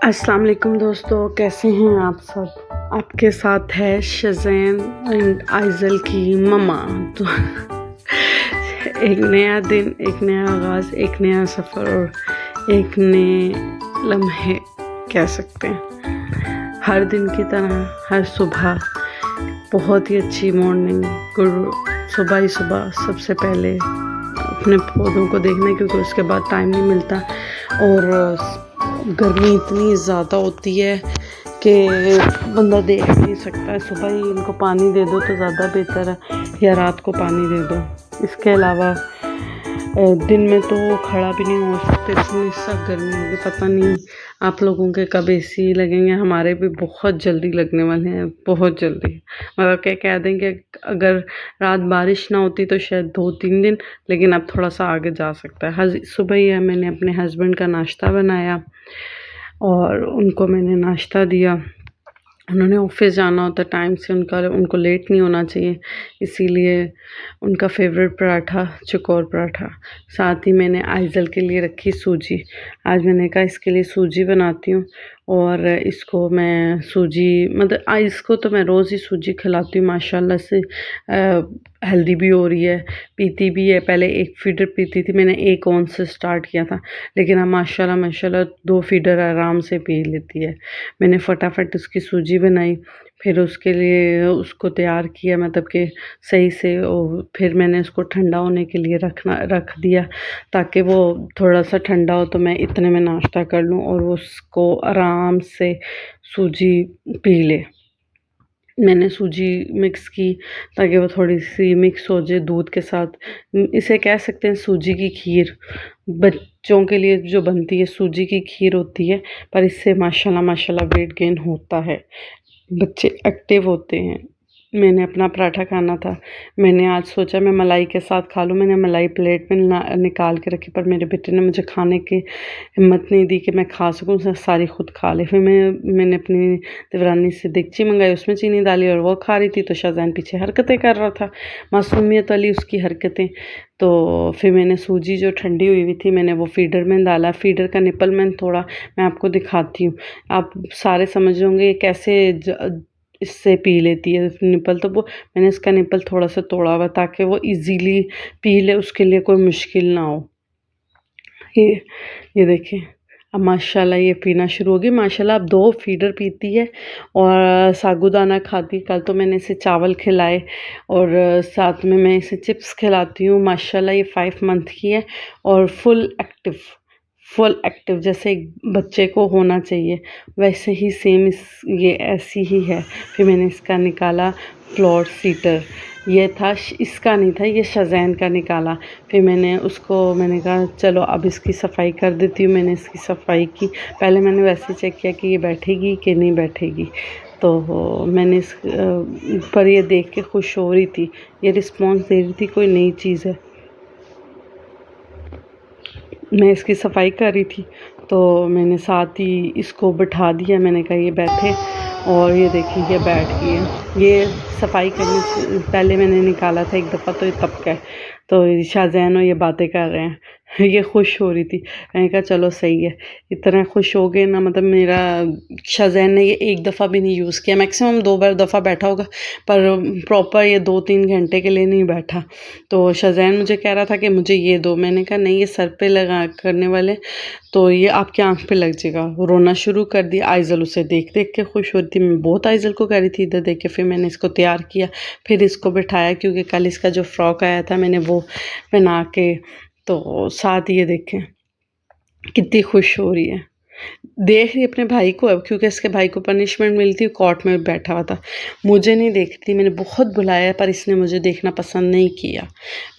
अस्सलाम वालेकुम दोस्तों, कैसे हैं आप सब। आपके साथ है शज़ैन एंड आइज़ल की मम्मा। तो एक नया दिन, एक नया आगाज़, एक नया सफ़र और एक नए लम्हे कह सकते हैं। हर दिन की तरह हर सुबह बहुत ही अच्छी मॉर्निंग, सुबह ही सुबह सबसे पहले अपने पौधों को देखना, क्योंकि उसके बाद टाइम नहीं मिलता और गर्मी इतनी ज़्यादा होती है कि बंदा देख नहीं सकता है। सुबह ही इनको पानी दे दो तो ज़्यादा बेहतर है, या रात को पानी दे दो। इसके अलावा दिन में तो खड़ा भी नहीं हो सकते, इतनी सख्त गर्मी होगी। पता नहीं आप लोगों के कब एसी लगेंगे, हमारे भी बहुत जल्दी लगने वाले हैं, बहुत जल्दी। मतलब क्या कह देंगे, अगर रात बारिश ना होती तो शायद 2-3 दिन, लेकिन अब थोड़ा सा आगे जा सकता है। सुबह ही मैंने अपने हस्बैंड का नाश्ता बनाया और उनको मैंने नाश्ता दिया। उन्होंने ऑफिस जाना होता टाइम से, उनको लेट नहीं होना चाहिए, इसीलिए उनका फेवरेट पराठा चकोर पराठा। साथ ही मैंने आइज़ल के लिए रखी सूजी। आज मैंने कहा इसके लिए सूजी बनाती हूँ और इसको मैं इसको तो मैं रोज़ ही सूजी खिलाती हूँ। माशाल्लाह से हेल्दी भी हो रही है, पीती भी है। पहले 1 फीडर पीती थी, मैंने 1 औंस से स्टार्ट किया था, लेकिन अब माशाल्लाह 2 फीडर आराम से पी लेती है। मैंने फटाफट उसकी सूजी बनाई, फिर उसके लिए उसको तैयार किया, मतलब कि सही से। और फिर मैंने उसको ठंडा होने के लिए रख दिया, ताकि वो थोड़ा सा ठंडा हो तो मैं इतने में नाश्ता कर लूँ और उसको आराम से सूजी पी ले। मैंने सूजी मिक्स की ताकि वो थोड़ी सी मिक्स हो जाए दूध के साथ। इसे कह सकते हैं सूजी की खीर। बच्चों के लिए जो बनती है सूजी की खीर होती है, पर इससे माशाल्लाह वेट गेन होता है, बच्चे एक्टिव होते हैं। मैंने अपना पराठा खाना था, मैंने आज सोचा मैं मलाई के साथ खा लूँ। मैंने मलाई प्लेट में निकाल के रखी, पर मेरे बेटे ने मुझे खाने की हिम्मत नहीं दी कि मैं खा सकूँ, सारी खुद खा ले। फिर मैंने अपनी देवरानी से देगची मंगाई, उसमें चीनी डाली और वो खा रही थी, तो शाहज़ैन पीछे हरकतें कर रहा था, मासूमियत वाली उसकी हरकतें। तो फिर मैंने सूजी जो ठंडी हुई हुई थी, मैंने वो फीडर में डाला। फीडर का निपल मैं आपको दिखाती हूँ, आप सारे समझ होंगे कैसे इससे पी लेती है निपल। तो वो मैंने इसका निपल थोड़ा सा तोड़ा हुआ ताकि वो इजीली पी ले, उसके लिए कोई मुश्किल ना हो। ये देखिए, अब माशाल्लाह ये पीना शुरू हो गई। माशाल्लाह अब 2 फीडर पीती है और साबूदाना खाती। कल तो मैंने इसे चावल खिलाए और साथ में मैं इसे चिप्स खिलाती हूँ। माशाल्लाह ये 5 मंथ की है और फुल एक्टिव जैसे एक बच्चे को होना चाहिए, वैसे ही सेम ये ऐसी ही है। फिर मैंने इसका निकाला फ्लोर सीटर, ये था इसका नहीं था, ये शज़ैन का निकाला। फिर मैंने कहा चलो अब इसकी सफाई कर देती हूँ। मैंने इसकी सफाई की, पहले मैंने वैसे चेक किया कि ये बैठेगी कि नहीं बैठेगी। तो मैंने इस पर ये देख के खुश हो रही थी, ये रिस्पॉन्स दे रही थी, कोई नई चीज़ है। मैं इसकी सफाई कर रही थी तो मैंने साथ ही इसको बिठा दिया। मैंने कहा ये बैठे, और ये देखिए ये बैठ गई है। ये सफाई करने से पहले मैंने निकाला था एक दफ़ा, तो ये तब का है। तो शाहज़ैन और ये बातें कर रहे हैं, ये खुश हो रही थी। मैंने कहा चलो सही है, इतना खुश हो गए ना। मतलब मेरा शाहज़ैन ने ये एक दफ़ा भी नहीं यूज़ किया, मैक्सिमम 2 दफ़ा बैठा होगा, पर प्रॉपर ये 2-3 घंटे के लिए नहीं बैठा। तो शाहज़ैन मुझे कह रहा था कि मुझे ये दो। मैंने कहा नहीं, ये सर पे लगा करने वाले, तो ये आपकी आँख पे लग जाएगा। रोना शुरू कर दिया। आइज़ल उसे देख देख के खुश हो रही थी, मैं बहुत आइज़ल को कह रही थी इधर देख के। फिर मैंने इसको तैयार किया, फिर इसको बिठाया, क्योंकि कल इसका जो फ्रॉक आया था मैंने वो पहना के। तो साथ ये देखें कितनी खुश हो रही है, देख रही अपने भाई को। अब क्योंकि इसके भाई को पनिशमेंट मिलती, कोर्ट में बैठा हुआ था, मुझे नहीं देख रही थी। मैंने बहुत बुलाया पर इसने मुझे देखना पसंद नहीं किया।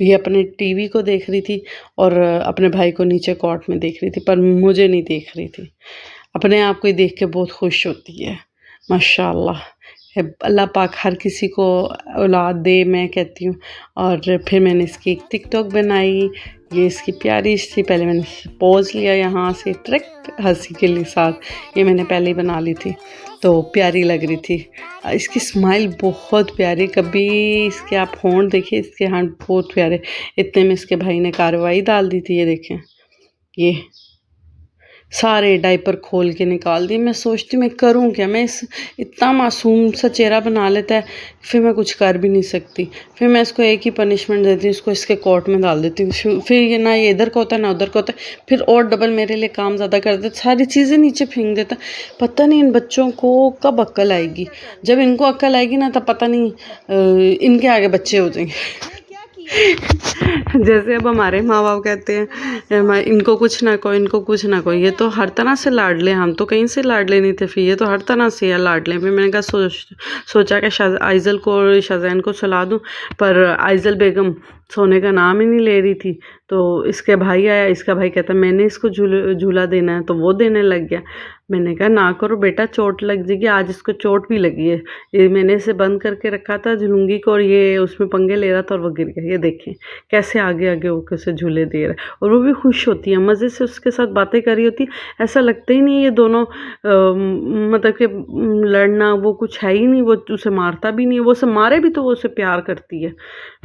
ये अपने टीवी को देख रही थी और अपने भाई को नीचे कोर्ट में देख रही थी, पर मुझे नहीं देख रही थी। अपने आप को ही देख के बहुत खुश होती है। माशाल्लाह, अल्लाह पाक हर किसी को औलाद दे, मैं कहती हूँ। और फिर मैंने इसकी एक टिकटॉक बनाई, ये इसकी प्यारी सी। पहले मैंने पोज़ लिया यहाँ से डायरेक्ट हंसी के लिए साथ, ये मैंने पहले ही बना ली थी, तो प्यारी लग रही थी। इसकी स्माइल बहुत प्यारी, कभी इसके आप होंठ देखिए, इसके हाथ बहुत प्यारे। इतने में इसके भाई ने कार्रवाई डाल दी थी, ये देखें, ये सारे डायपर खोल के निकाल दिए। मैं सोचती मैं करूँ क्या, मैं इतना मासूम सा चेहरा बना लेता है, फिर मैं कुछ कर भी नहीं सकती। फिर मैं इसको एक ही पनिशमेंट देती हूँ, इसको इसके कोट में डाल देती हूँ। फिर ये ना ये इधर का होता है ना उधर का होता है, फिर और डबल मेरे लिए काम ज़्यादा कर देता, सारी चीज़ें नीचे फेंक देता। पता नहीं इन बच्चों को कब अक्ल आएगी। जब इनको अक्ल आएगी ना तब पता नहीं इनके आगे बच्चे हो जाएंगे। जैसे अब हमारे माँ बाप कहते हैं इनको कुछ ना कहो, इनको कुछ ना कहो। ये तो हर तरह से लाडले, हम तो कहीं से लाडले नहीं थे, फिर ये तो हर तरह से या लाडले। फिर मैंने कहा सोचा कि आइज़ल को और शज़ैन को सुला दूँ, पर आइज़ल बेगम सोने का नाम ही नहीं ले रही थी। तो इसके भाई आया, इसका भाई कहता मैंने इसको झूला देना है, तो वो देने लग गया। मैंने कहा ना करो बेटा, चोट लग जाएगी। आज इसको चोट भी लगी है, ये मैंने इसे बंद करके रखा था झुलूंगी को, और ये उसमें पंगे ले रहा था और वो गिर गया। ये देखें कैसे आगे आगे वो कैसे झूले दे रहा है, और वो भी खुश होती है, मज़े से उसके साथ बातें करी होती। ऐसा लगता ही नहीं ये दोनों मतलब कि लड़ना वो कुछ है ही नहीं। वो उसे मारता भी नहीं है, वो उसे मारे भी तो वो उसे प्यार करती है।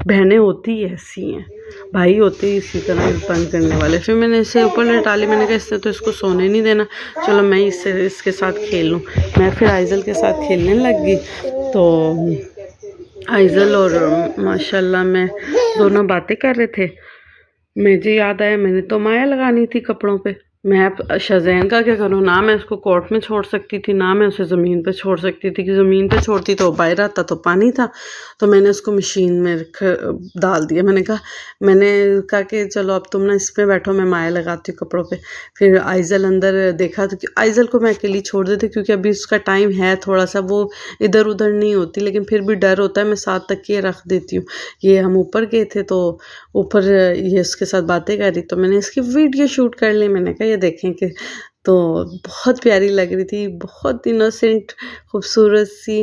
बहनें होती ऐसी हैं, भाई होते ही इसी तरह बंद करने वाले। फिर मैंने इसे ऊपर लेटा ली। मैंने कहा इससे तो इसको सोने नहीं देना, चलो मैं इसके साथ खेल लूँ। मैं फिर आइज़ल के साथ खेलने लग गई। तो आइज़ल और माशाल्लाह में दोनों बातें कर रहे थे। मुझे याद आया मैंने तो माया लगानी थी कपड़ों पे। मैं अब शज़ैन का क्या करूँ, ना मैं उसको कोर्ट में छोड़ सकती थी, ना मैं उसे ज़मीन पे छोड़ सकती थी कि ज़मीन पे छोड़ती तो बाहर आता तो पानी था। तो मैंने उसको मशीन में डाल दिया। मैंने कहा कि चलो अब तुम ना इसमें बैठो, मैं माया लगाती हूँ कपड़ों पे। फिर आइज़ल अंदर देखा तो आइज़ल को मैं अकेली छोड़ देती, क्योंकि अभी उसका टाइम है थोड़ा सा, वो इधर उधर नहीं होती, लेकिन फिर भी डर होता है। मैं 7 तकिए रख देती हूँ। ये हम ऊपर गए थे तो ऊपर ये उसके साथ बातें कर रही, तो मैंने इसकी वीडियो शूट कर ली। मैंने कहा ये देखें कि, तो बहुत प्यारी लग रही थी, बहुत इनोसेंट खूबसूरत सी,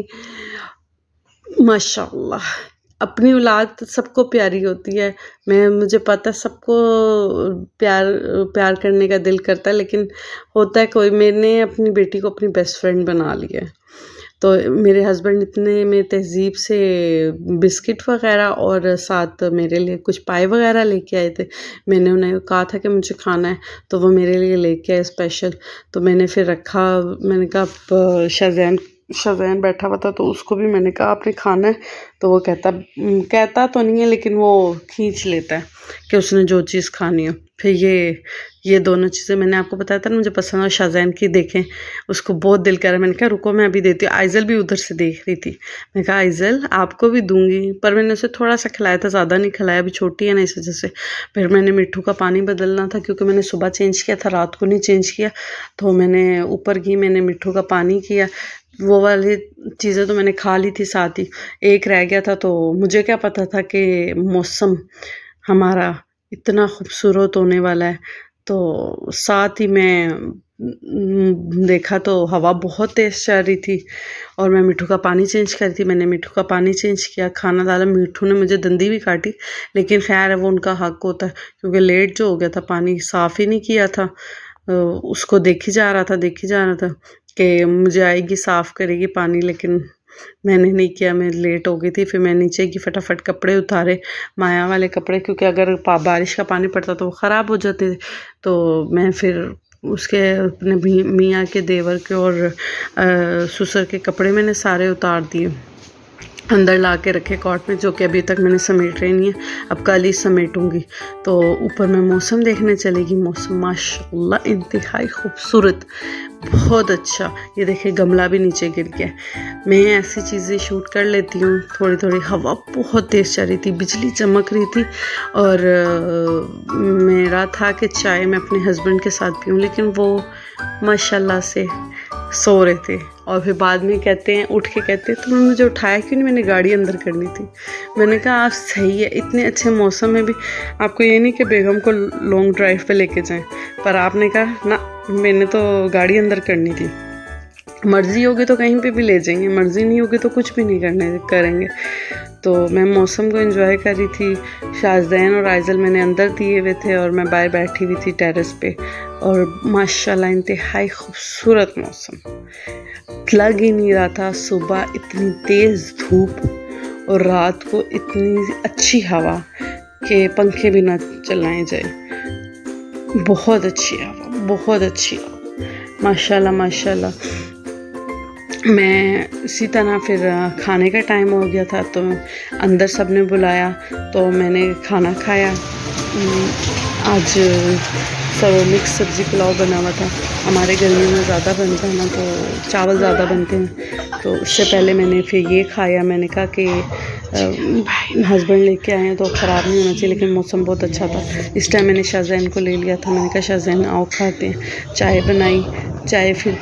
माशाल्लाह। अपनी औलाद सबको प्यारी होती है। मुझे पता सबको प्यार करने का दिल करता है, लेकिन होता है कोई। मैंने अपनी बेटी को अपनी बेस्ट फ्रेंड बना लिया है। तो मेरे हस्बैंड इतने में तहज़ीब से बिस्किट वग़ैरह और साथ मेरे लिए कुछ पाई वग़ैरह लेके आए थे। मैंने उन्हें कहा था कि मुझे खाना है, तो वो मेरे लिए लेके आए स्पेशल। तो मैंने फिर रखा। मैंने कहा अब शज़ैन बैठा हुआ था, तो उसको भी मैंने कहा आपने खाना है। तो वो कहता तो नहीं है, लेकिन वो खींच लेता है कि उसने जो चीज़ खानी हो। फिर ये दोनों चीज़ें मैंने आपको बताया था ना मुझे पसंद है। शज़ैन की देखें, उसको बहुत दिल कर रहा है। मैंने कहा रुको मैं अभी देती हूँ। आइज़ल भी उधर से देख रही थी। मैंने कहा आइज़ल आपको भी दूंगी, पर मैंने उसे थोड़ा सा खिलाया था, ज़्यादा नहीं खिलाया, अभी छोटी है ना इस वजह से। फिर मैंने मिट्ठू का पानी बदलना था, क्योंकि मैंने सुबह चेंज किया था, रात को नहीं चेंज किया। तो मैंने ऊपर गई, मैंने मिट्ठू का पानी किया। वो वाली चीज़ें तो मैंने खा ली थी, साथ ही एक रह गया था। तो मुझे क्या पता था कि मौसम हमारा इतना खूबसूरत होने वाला है। तो साथ ही मैं देखा तो हवा बहुत तेज़ चल रही थी, और मैं मिट्ठू का पानी चेंज कर रही थी। मैंने मिट्ठू का पानी चेंज किया, खाना डाला। मिट्ठू ने मुझे दंदी भी काटी, लेकिन खैर है वो उनका हक होता है, क्योंकि लेट जो हो गया था, पानी साफ़ ही नहीं किया था। उसको देखी जा रहा था कि मुझे आएगी साफ़ करेगी पानी, लेकिन मैंने नहीं किया। मैं लेट हो गई थी। फिर मैं नीचे की फटाफट कपड़े उतारे, माया वाले कपड़े, क्योंकि अगर बारिश का पानी पड़ता तो वो ख़राब हो जाते थे। तो मैं फिर उसके अपने मियाँ के, देवर के और ससुर के कपड़े मैंने सारे उतार दिए, अंदर ला के रखे कॉट में, जो कि अभी तक मैंने समेटे नहीं है, अब कल ही समेटूंगी। तो ऊपर मैं मौसम देखने चलेगी। मौसम माशाल्लाह इंतहाई खूबसूरत, बहुत अच्छा। ये देखिए गमला भी नीचे गिर गया। मैं ऐसी चीज़ें शूट कर लेती हूँ। थोड़ी थोड़ी हवा बहुत तेज़ चल रही थी, बिजली चमक रही थी, और मेरा था कि चाय मैं अपने हस्बैंड के साथ पीऊँ, लेकिन वो माशाल्लाह से सो रहे थे। और फिर बाद में उठ के कहते हैं तुमने मुझे उठाया क्यों नहीं, मैंने गाड़ी अंदर करनी थी। मैंने कहा आप सही है, इतने अच्छे मौसम में भी आपको ये नहीं कि बेगम को लॉन्ग ड्राइव पे लेके जाएं, पर आपने कहा ना मैंने तो गाड़ी अंदर करनी थी। मर्ज़ी होगी तो कहीं पे भी ले जाएंगे, मर्ज़ी नहीं होगी तो कुछ भी नहीं करेंगे। तो मैं मौसम को एंजॉय कर रही थी। शाज़दैन और आइज़ल मैंने अंदर दिए हुए थे, और मैं बाहर बैठी हुई थी टेरेस पे, और माशाल्लाह इंतहाई खूबसूरत मौसम। लग ही नहीं रहा था सुबह इतनी तेज़ धूप और रात को इतनी अच्छी हवा कि पंखे भी ना चलाए जाए। बहुत अच्छी हवा, बहुत अच्छी हवा। माशाल्लाह माशाल्लाह। मैं इसी तरह फिर खाने का टाइम हो गया था तो अंदर सब ने बुलाया तो मैंने खाना खाया। आज सब मिक्स सब्ज़ी पुलाव बना हुआ था। हमारे गर्मियों में ज़्यादा बनता है ना, तो चावल ज़्यादा बनते हैं। तो उससे पहले मैंने फिर ये खाया। मैंने कहा कि हस्बैंड लेके आए हैं तो ख़राब नहीं होना चाहिए, लेकिन मौसम बहुत अच्छा था। इस टाइम मैंने शाहज़ैन को ले लिया था। मैंने कहा शाहज़ैन आओ खाते हैं। चाय बनाई, चाय फिर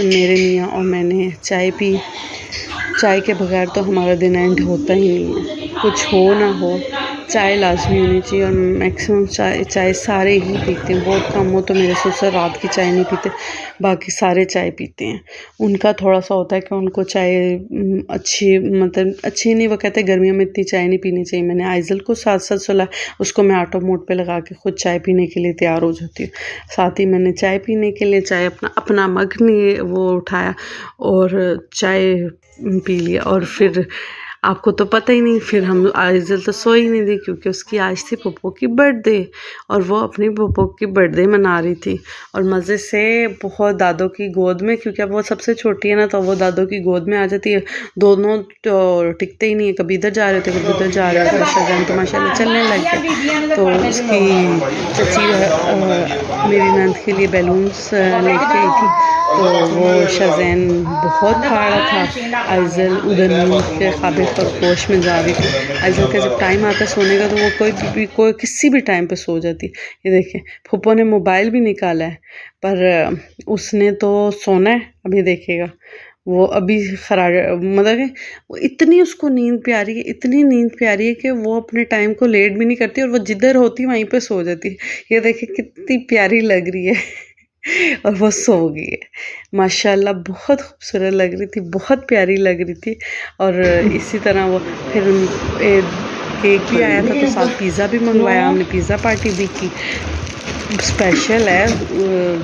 मेरे मियाँ और मैंने चाय पी। चाय के बगैर तो हमारा दिन एंड होता ही नहीं है। कुछ हो ना हो, चाय लाजमी होनी चाहिए। और मैक्सिमम चाय सारे ही पीते हैं। बहुत कम हो तो मेरे ससुर रात की चाय नहीं पीते, बाकी सारे चाय पीते हैं। उनका थोड़ा सा होता है कि उनको चाय अच्छी, मतलब अच्छी नहीं, वो कहते हैं गर्मियों में इतनी चाय नहीं पीनी चाहिए। मैंने आइज़ल को साथ साथ सुला, उसको मैं ऑटो मोड पे लगा के खुद चाय पीने के लिए तैयार हो जाती हूँ। साथ ही मैंने चाय पीने के लिए चाय अपना मग नहीं वो उठाया और चाय पी लिया। और फिर आपको तो पता ही नहीं, फिर हम आइज़ल तो सो ही नहीं थी क्योंकि उसकी आज थी पप्पो की बर्थडे और वो अपनी पप्पो की बर्थडे मना रही थी। और मज़े से बहुत दादों की गोद में, क्योंकि अब वो सबसे छोटी है ना, तो वो दादों की गोद में आ जाती है। दोनों तो टिकते ही नहीं है, कभी इधर जा रहे थे कभी उधर जा रहे थे। शाहज़ैन तो माशाल्लाह चलने लग गया। तो उसकी चची मेरी नंद के लिए बैलून्स लेके आई थी, तो वो शाहज़ैन बहुत फाड़ा था। आइज़ल उधर नींद के ख्वाबे खरगोश में जा रही थी। आइज़ल का जब टाइम आता सोने का तो वो कोई किसी भी टाइम पे सो जाती। ये देखिए फूफो ने मोबाइल भी निकाला है, पर उसने तो सोना है, अभी देखेगा वो। अभी मतलब कि वो इतनी उसको नींद प्यारी है, इतनी नींद प्यारी है कि वो अपने टाइम को लेट भी नहीं करती और वो जिधर होती वहीं पे सो जाती है। ये देखिए कितनी प्यारी लग रही है और वो सो गई है माशाल्लाह। बहुत खूबसूरत लग रही थी, बहुत प्यारी लग रही थी। और इसी तरह वो फिर केक भी आया था तो साथ पिज़्ज़ा भी मंगवाया हमने, पिज़्ज़ा पार्टी भी की। स्पेशल है,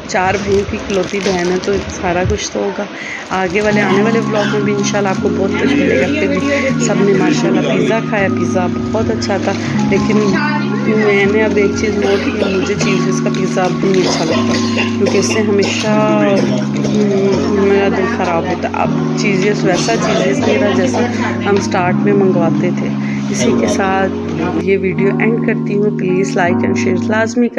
4 भाइयों की इकलौती बहन है तो सारा कुछ तो होगा। आने वाले ब्लॉग में भी इंशाल्लाह आपको बहुत कुछ मिलेगा। फिर सब ने माशाल्लाह पिज़्ज़ा खाया, पिज़्ज़ा बहुत अच्छा था। लेकिन मैंने अब एक चीज़ नोट की, मुझे चीज़ का पिज़्ज़ा अब नहीं अच्छा लगता क्योंकि इससे हमेशा मेरा दिल ख़राब होता है। अब चीज़ेस वैसा चीज़ेस नहीं रहा जैसा हम स्टार्ट में मंगवाते थे। इसी के साथ ये वीडियो एंड करती हूँ। प्लीज़ लाइक एंड शेयर लाजमी करें।